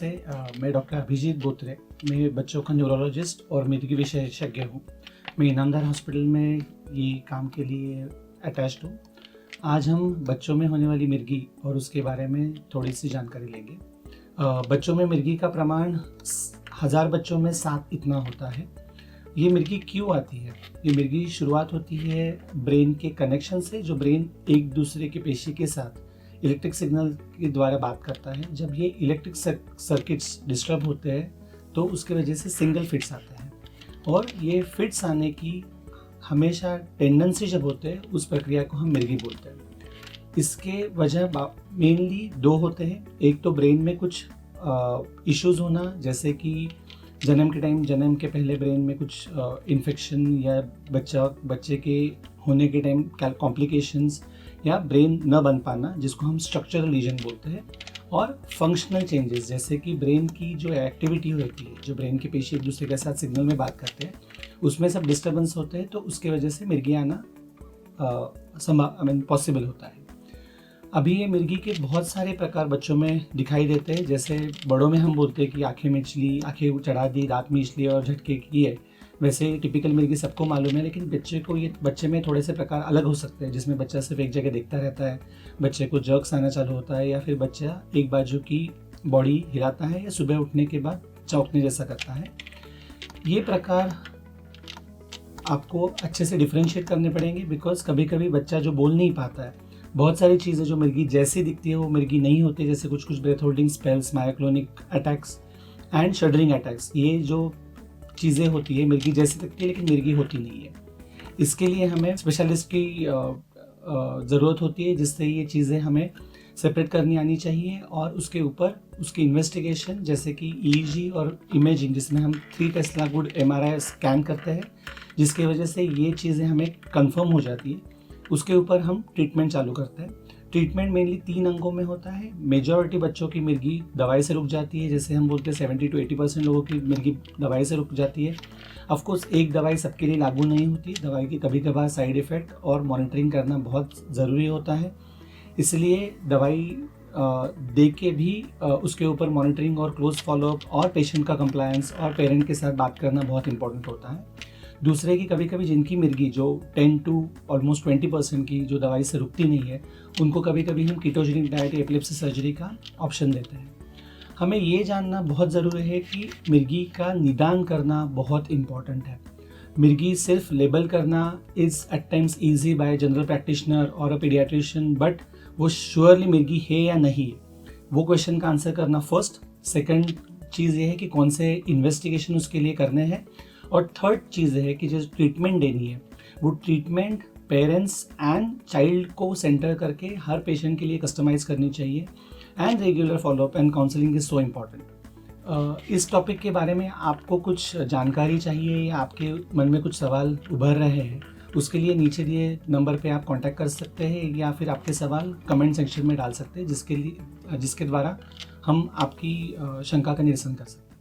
नमस्ते, मैं डॉक्टर अभिजीत बोत्रे। मैं बच्चों का न्यूरोलॉजिस्ट और मिर्गी विशेषज्ञ हूँ। मैं इनामदार हॉस्पिटल में ये काम के लिए अटैच्ड हूँ। आज हम बच्चों में होने वाली मिर्गी और उसके बारे में थोड़ी सी जानकारी लेंगे। बच्चों में मिर्गी का प्रमाण 1000 बच्चों में 7 इतना होता है। ये मिर्गी क्यों आती है? ये मिर्गी शुरुआत होती है ब्रेन के कनेक्शन से, जो ब्रेन एक दूसरे के पेशी के साथ इलेक्ट्रिक सिग्नल के द्वारा बात करता है। जब ये इलेक्ट्रिक सर्किट्स डिस्टर्ब होते हैं तो उसके वजह से सिंगल फिट्स आते हैं, और ये फिट्स आने की हमेशा टेंडेंसी जब होते हैं उस प्रक्रिया को हम मिर्गी बोलते हैं। इसके वजह मेनली 2 होते हैं। एक तो ब्रेन में कुछ इश्यूज होना, जैसे कि जन्म के पहले ब्रेन में कुछ इन्फेक्शन या बच्चे के होने के टाइम कॉम्प्लिकेशंस या ब्रेन न बन पाना, जिसको हम स्ट्रक्चरल लीजन बोलते हैं, और फंक्शनल चेंजेस, जैसे कि ब्रेन की जो एक्टिविटी होती है, जो ब्रेन के पेशी एक दूसरे के साथ सिग्नल में बात करते हैं, उसमें सब डिस्टर्बेंस होते हैं, तो उसके वजह से मिर्गी आना पॉसिबल होता है। अभी ये मिर्गी के बहुत सारे प्रकार बच्चों में दिखाई देते हैं। जैसे बड़ों में हम बोलते हैं कि आंखें मिचली, आंखें चढ़ा दी, दांत मीच लिए और झटके किए, वैसे टिपिकल मिर्गी सबको मालूम है। लेकिन बच्चे में थोड़े से प्रकार अलग हो सकते हैं, जिसमें बच्चा सिर्फ एक जगह देखता रहता है, बच्चे को जर्क्स आना चालू होता है, या फिर बच्चा एक बाजू की बॉडी हिलाता है, या सुबह उठने के बाद चौंकने जैसा करता है। ये प्रकार आपको अच्छे से डिफ्रेंशिएट करने पड़ेंगे, बिकॉज कभी कभी बच्चा जो बोल नहीं पाता है, बहुत सारी चीज़ें जो मिर्गी जैसी दिखती है वो मिर्गी नहीं होती, जैसे कुछ breath holding spells, myoclonic attacks and shuddering attacks. ये जो चीज़ें होती है मिर्गी जैसी दिखती है लेकिन मिर्गी होती नहीं है। इसके लिए हमें स्पेशलिस्ट की ज़रूरत होती है, जिससे ये चीज़ें हमें सेपरेट करनी आनी चाहिए, और उसके ऊपर उसकी इन्वेस्टिगेशन, जैसे कि EEG और इमेजिंग, जिसमें हम 3 टेस्ला गुड MRI स्कैन करते हैं, जिसकी वजह से ये चीज़ें हमें कंफर्म हो जाती है। उसके ऊपर हम ट्रीटमेंट चालू करते हैं। ट्रीटमेंट मेनली 3 अंगों में होता है। मेजॉरिटी बच्चों की मिर्गी दवाई से रुक जाती है, जैसे हम बोलते हैं 70 to 80% लोगों की मिर्गी दवाई से रुक जाती है। ऑफकोर्स एक दवाई सबके लिए लागू नहीं होती, दवाई की कभी कभार साइड इफ़ेक्ट और मॉनिटरिंग करना बहुत ज़रूरी होता है। इसलिए दवाई दे के भी उसके ऊपर मॉनिटरिंग और क्लोज फॉलोअप और पेशेंट का कंप्लायंस और पेरेंट के साथ बात करना बहुत इंपॉर्टेंट होता है। दूसरे की कभी कभी जिनकी मिर्गी जो 10 to almost 20% की जो दवाई से रुकती नहीं है, उनको कभी कभी हम कीटोजेनिक डाइट या एपिलेप्सी सर्जरी का ऑप्शन देते हैं। हमें ये जानना बहुत ज़रूरी है कि मिर्गी का निदान करना बहुत इम्पॉर्टेंट है। मिर्गी सिर्फ लेबल करना is at times easy by general practitioner और अ पीडियाट्रिशियन, बट वो श्योरली मिर्गी है या नहीं, वो क्वेश्चन का आंसर करना फर्स्ट। सेकंड चीज़ ये है कि कौन से इन्वेस्टिगेशन उसके लिए करने हैं, और थर्ड चीज़ है कि जो ट्रीटमेंट देनी है वो ट्रीटमेंट पेरेंट्स एंड चाइल्ड को सेंटर करके हर पेशेंट के लिए कस्टमाइज़ करनी चाहिए। And regular follow up and counselling is so important. इस टॉपिक के बारे में आपको कुछ जानकारी चाहिए या आपके मन में कुछ सवाल उभर रहे हैं, उसके लिए नीचे दिए नंबर पे आप कांटेक्ट कर सकते हैं, या फिर आपके सवाल कमेंट सेक्शन में डाल सकते हैं, जिसके द्वारा हम आपकी शंका का निरसन कर सकते हैं।